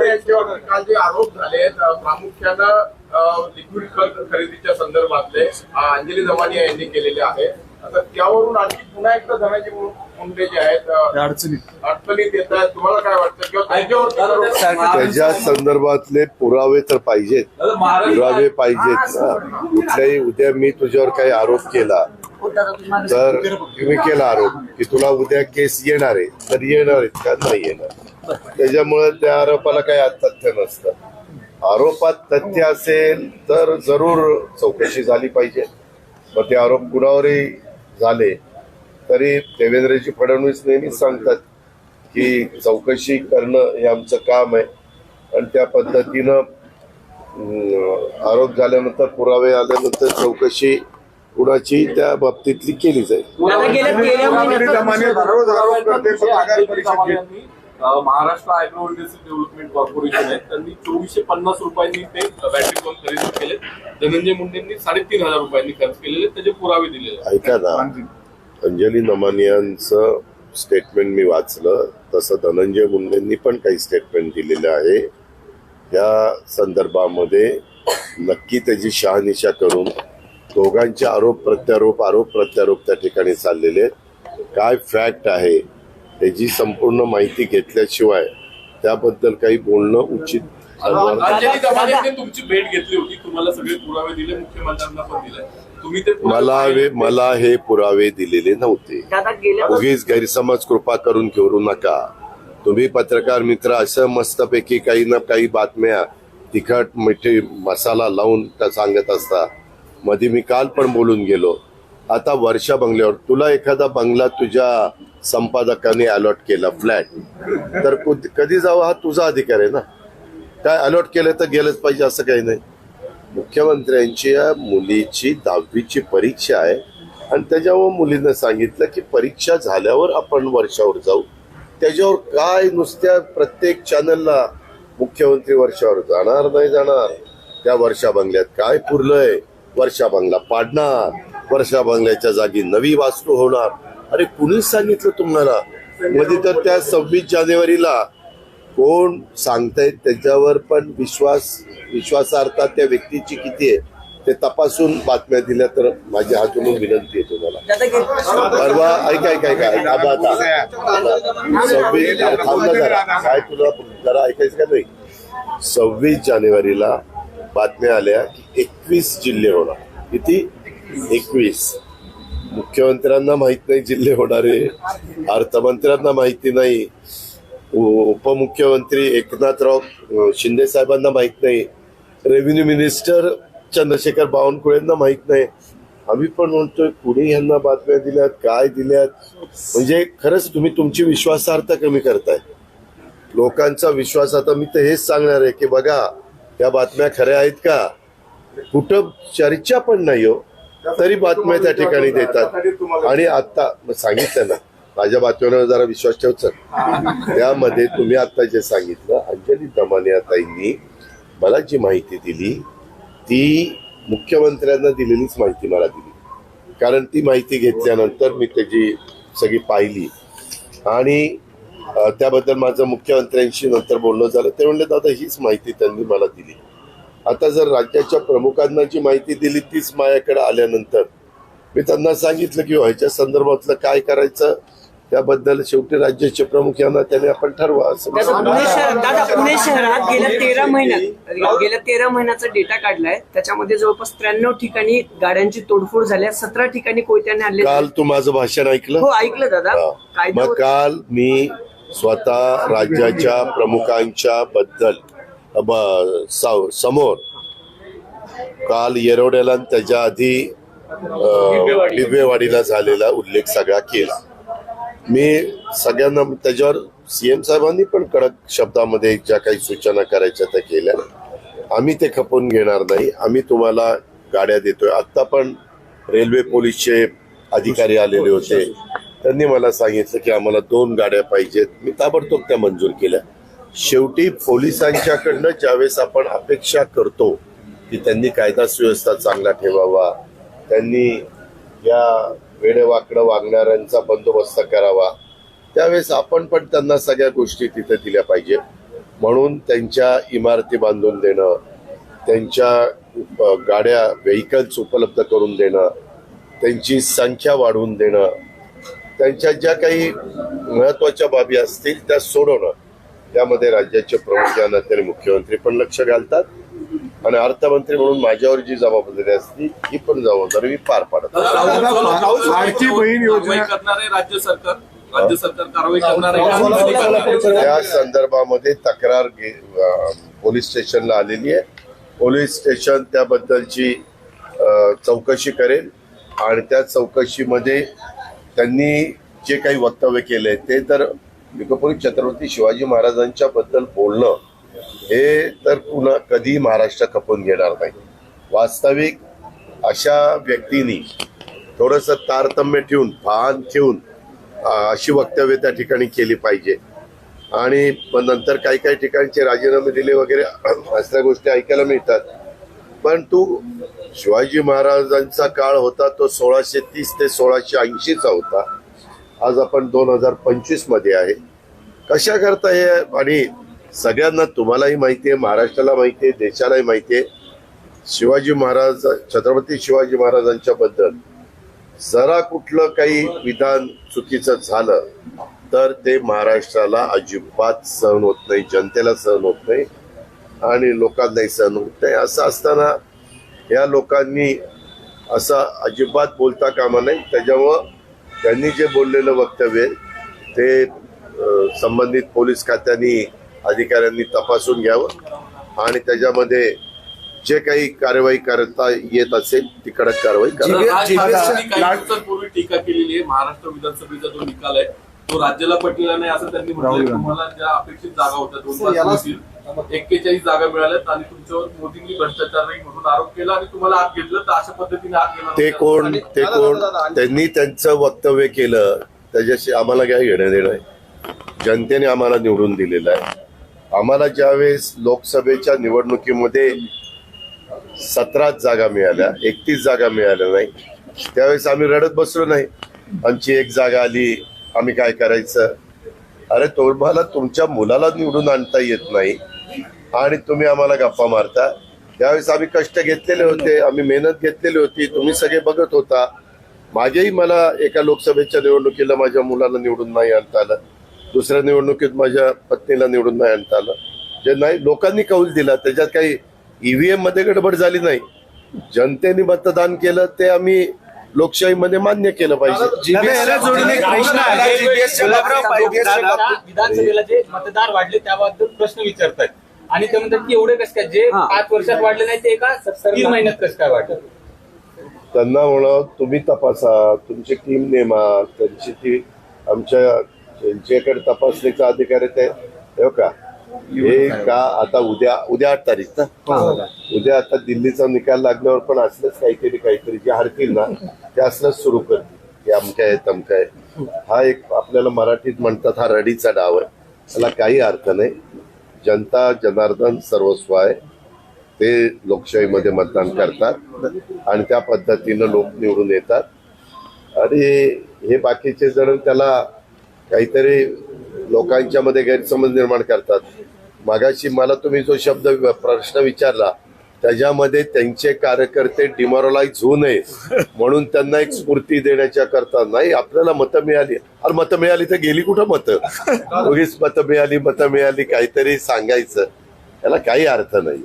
यांच्यावर काल जे आरोप झाले प्रामुख्यानं लिक्विड खरेदीच्या संदर्भातले अंजली दमानिया यांनी केलेले आहे. आता त्यावरून आणखी पुन्हा एकदा धनंजय मुंडे जे आहेत अडचणीत येत आहेत. तुम्हाला काय वाटतं किंवा त्याच्या संदर्भातले पुरावे तर पाहिजेत, पुरावे पाहिजेत ना. कुठल्याही उद्या मी तुझ्यावर काही आरोप केला तर मी केला आरोप की तुला उद्या केस येणार आहे तर येणार आहेत का नाही येणार. त्याच्यामुळे त्या आरोपाला काही तथ्य नसतं. आरोपात तथ्य असेल तर जरूर चौकशी झाली पाहिजे. मग ते आरोप कुणावरही झाले तरी देवेंद्रजी फडणवीस नेहमीच सांगतात की चौकशी करणं हे आमचं काम आहे आणि त्या पद्धतीनं आरोप झाल्यानंतर पुरावे आल्यानंतर चौकशी कुणाची त्या बाबतीतली केली जाईल. Maharashtra agro industry development corporation आहे, त्यांनी 2450 रुपयांनी ते बॅटरी पंप खरेदी केले. धनंजय मुंडेंनी 3500 रुपयांनी खर्च केलेले, त्याचे पुरावे दिलेले. ऐका ना, अंजली दमानियांचं स्टेटमेंट मी वाचलं, तसं धनंजय मुंडेंनी पण काही स्टेटमेंट दिलेलं आहे. त्या संदर्भामध्ये नक्की त्याची शहानिशा करून दोघांचे आरोप प्रत्यारोप त्या ठिकाणी चाललेले आहेत. काय फॅक्ट आहे त्याची संपूर्ण माहिती घेतल्याशिवाय त्याबद्दल काही बोलणं उचित. अंजली दमानियांनी तुमची भेट घेतली होती, तुम्हाला सगळे पुरावे दिले, मुख्यमंत्र्यांना पण दिले. तुम्ही ते मला हे पुरावे दिलेले नव्हते. उगीच गैरसमज कृपा करून घेऊ नका. तुम्ही पत्रकार मित्र असं मस्तपैकी काही ना काही बातम्या तिखट मिठी मसाला लावून त्या सांगत असता. मध्ये मी काल पण बोलून गेलो. आता वर्षा बंगल्यावर तुला एखादा बंगला तुझ्या संपादकाने अलॉट केला फ्लॅट तर कधी जावं हा तुझा अधिकार आहे ना. काय अलॉट केलं तर गेलंच पाहिजे असं काही नाही. मुख्यमंत्र्यांची मुलीची 10वीची परीक्षा आहे आणि त्याच्यावर मुलीनं सांगितलं की परीक्षा झाल्यावर आपण वर्षावर जाऊ. त्याच्यावर काय नुसत्या प्रत्येक चॅनलला मुख्यमंत्री वर्षावर जाणार नाही जाणार. त्या वर्षा बंगल्यात काय पुरलंय, वर्षा बंगला पाडणार, वर्षा बंगल्याच्या जागी नवी वास्तू होणार. अरे कुणीच सांगितलं तुम्हाला? मध्ये तर त्या 26 जानेवारीला कोण सांगतायत त्याच्यावर पण विश्वासार्हता त्या व्यक्तीची किती आहे ते तपासून बातम्या दिल्या तर माझ्या हातून विनंती आहे तुम्हाला. परवा ऐका काय तुला जरा ऐकायचं का नाही. 26 जानेवारीला बातम्या आल्या की 21 जिल्हे होणार. किती? 21. मुख्यमंत्र्यांना माहित नाही जिल्हे होणारे, अर्थमंत्र्यांना माहिती नाही, उपमुख्यमंत्री एकनाथराव शिंदे साहेबांना माहित नाही, रेव्हेन्यू मिनिस्टर चंद्रशेखर बावनकुळेंना माहित नाही. आम्ही पण म्हणतोय कुणी यांना बातम्या दिल्यात, काय दिल्यात. म्हणजे खरंच तुम्ही तुमची विश्वासार्हता कमी करताय. लोकांचा विश्वास आता मी तर हेच सांगणार आहे की बघा त्या बातम्या खऱ्या आहेत का. कुठं चर्चा पण नाही हो तरी बातम्या त्या ठिकाणी देतात. आणि आता सांगितलं ना माझ्या बातम्यांवर जरा विश्वास ठेवचा. त्यामध्ये तुम्ही आता जे सांगितलं अंजली दमानिया ताईंनी मला जी माहिती दिली ती मुख्यमंत्र्यांना दिलेलीच माहिती मला दिली. कारण ती माहिती घेतल्यानंतर मी त्याची सगळी पाहिली आणि त्याबद्दल माझं मुख्यमंत्र्यांशी नंतर बोलणं झालं. ते म्हणले दादा हीच माहिती त्यांनी मला दिली. आता जर राज्याच्या प्रमुखांना जी माहिती दिली तीच माझ्याकडे आल्यानंतर मी त्यांना सांगितलं की ह्याच्या संदर्भातलं काय करायचं त्याबद्दल शेवटी राज्याचे प्रमुख यांना त्याने आपण ठरवा असं. पुणे शहरात गेल्या 13 महिन्याचा डेटा काढलाय. त्याच्यामध्ये जवळपास 93 ठिकाणी गाड्यांची तोडफोड झाल्या, 17 ठिकाणी कोयत्याने हल्ले. काल तू माझं भाषण ऐकलं? हो ऐकलं दादा. मग काल मी स्वतः राज्याच्या प्रमुखांच्या बद्दल समोर काल येरवड्याला त्याच्या आधी बिबवेवाडीला झालेला उल्लेख सगळा केला. मी सगळ्यांना त्याच्यावर सीएम साहेबांनी पण कडक शब्दामध्ये ज्या काही सूचना करायच्या त्या केल्या. आम्ही ते खपवून घेणार नाही. आम्ही तुम्हाला गाड्या देतोय. आता पण रेल्वे पोलीसचे अधिकारी आलेले होते. त्यांनी मला सांगितलं की आम्हाला 2 गाड्या पाहिजेत. मी ताबडतोब त्या मंजूर केल्या. शेवटी पोलिसांच्याकडनं ज्यावेळेस आपण अपेक्षा करतो की त्यांनी कायदा सुव्यवस्था चांगला ठेवावा, त्यांनी या वेडेवाकडं वागणाऱ्यांचा बंदोबस्त करावा, त्यावेळेस आपण पण त्यांना सगळ्या गोष्टी तिथे दिल्या पाहिजे. म्हणून त्यांच्या इमारती बांधून देणं, त्यांच्या गाड्या व्हेकल्स उपलब्ध करून देणं, त्यांची संख्या वाढवून देणं, त्यांच्या ज्या काही महत्वाच्या बाबी असतील त्या सोडवणं, त्यामध्ये राज्याचे प्रमुख या नात्याने मुख्यमंत्री पण लक्ष घालतात आणि अर्थमंत्री म्हणून माझ्यावर जी जबाबदारी असते ही पण जबाबदारी मी पार पाडत असतो. लाडकी बहीण योजना कारवाई करणारे राज्य सरकार कारवाई करणार आहे का? त्या संदर्भामध्ये तक्रार पोलीस स्टेशनला आलेली आहे. पोलीस स्टेशन त्याबद्दलची चौकशी करेल आणि त्या चौकशीमध्ये त्यांनी जे काही वक्तव्य केले ते तर छत्रपती शिवाजी महाराजांच्या बद्दल बोलणं हे तर पुन्हा कधी महाराष्ट्र खपून घेणार नाही. वास्तविक अशा व्यक्तींनी थोडस तारतम्य ठेवून भान ठेवून अशी वक्तव्य त्या ठिकाणी केली पाहिजे. आणि नंतर काही काही ठिकाणचे राजीनामे दिले वगैरे असल्या गोष्टी ऐकायला मिळतात. पण शिवाजी महाराजांचा काळ होता तो 1630 ते 1680चा होता. आज आपण 2025 मध्ये आहे. कशा करता हे? आणि सगळ्यांना, तुम्हालाही माहिती आहे, महाराष्ट्राला माहिती आहे, देशालाही माहिती आहे, छत्रपती शिवाजी महाराजांच्या बद्दल जरा कुठलं काही विधान चुकीचं झालं तर ते महाराष्ट्राला अजिबात सहन होत नाही, जनतेला सहन होत नाही आणि लोकांनाही सहन होत नाही. असं असताना या लोकांनी असं अजिबात बोलता कामा नाही. त्याच्यामुळं त्यांनी जे बोललेलं वक्तव्य ते संबंधित पोलीस खात्यांनी अधिकाऱ्यांनी तपासून घ्यावं आणि त्याच्यामध्ये जे काही कारवाई करता येत असेल ती कडक कारवाई करावी. काही दिवसांपूर्वी टीका केलेली आहे. महाराष्ट्र विधानसभेचा जो निकाल आहे तो राज्याला पटलेला नाही असं त्यांनी म्हटलं. तुम्हाला ज्या अपेक्षित जागा होत्या 41 जागा मिळाल्यात आणि तुमच्यावर मोदींनी भ्रष्टाचार नाही म्हणून आरोप केला आणि तुम्हाला आत घेतलं, तर अशा पद्धतीने आत गेला. ते कोण त्यांनी त्यांचं वक्तव्य केलं त्याच्याशी आम्हाला काय घेणं देणं आहे? जनतेने आम्हाला निवडून दिलेलं आहे. आम्हाला ज्यावेळेस लोकसभेच्या निवडणुकीमध्ये 17 जागा मिळाल्या, 31 जागा मिळाल्या नाही, त्यावेळेस आम्ही रडत बसलो नाही. आमची 1 जागा आली, आम्ही काय करायचं? अरे तुम्हाला तुमच्या मुलाला निवडून आणता येत नाही आणि तुम्ही आम्हाला गप्पा मारता. त्यावेळेस आम्ही कष्ट घेतलेले होते, आम्ही मेहनत घेतलेली होती, तुम्ही सगळे बघत होता. एका लोकसभेच्या निवडणुकीला माझ्या मुलाला निवडून नाही आणता आलं, दुसऱ्या निवडणुकीत माझ्या पत्नीला निवडून नाही आणता आलं. जे नाही लोकांनी कौल दिला, त्याच्यात काही ईव्हीएम मध्ये गडबड झाली नाही. जनतेने मतदान केलं ते आम्ही लोकशाहीमध्ये मान्य केलं पाहिजे. विधानसभेला जे मतदार वाढले त्याबद्दल प्रश्न विचारतात आणि ते म्हणतात की एवढे कसं काय, जे 5 वर्षात वाढले नाही ते एका 3 महिन्यात कसं काय वाढलं? त्यांना म्हणा तुम्ही तपासा, तुमची टीम नेमा, त्यांची ती त्यांच्याकडे तपासणीचा अधिकार आहे. ते का हे का आता उद्या 8 तारीख ना, उद्या आता दिल्लीचा निकाल लागल्यावर पण असलंच काहीतरी जे हरतील ना ते असलंच सुरू करतील की अमक्या आहे तमक्या आहे. हा एक आपल्याला मराठीत म्हणतात हा रडीचा डाव आहे. त्याला काही अर्थ नाही. जनता जनार्दन सर्वस्व आहे. ते लोकशाहीमध्ये मतदान करतात आणि त्या पद्धतीनं लोक निवडून येतात. आणि हे बाकीचे जण त्याला काहीतरी लोकांच्या मध्ये गैरसमज निर्माण करतात. मागाशी मला तुम्ही जो प्रश्न विचारला त्याच्यामध्ये त्यांचे कार्यकर्ते डिमोरलाइज होऊ नये म्हणून त्यांना एक स्फूर्ती देण्याच्या करता नाही. आपल्याला मतं मिळाली, अरे मतं मिळाली तर गेली कुठं मतं? उगीच मतं मिळाली काहीतरी सांगायचं, त्याला काही अर्थ नाही.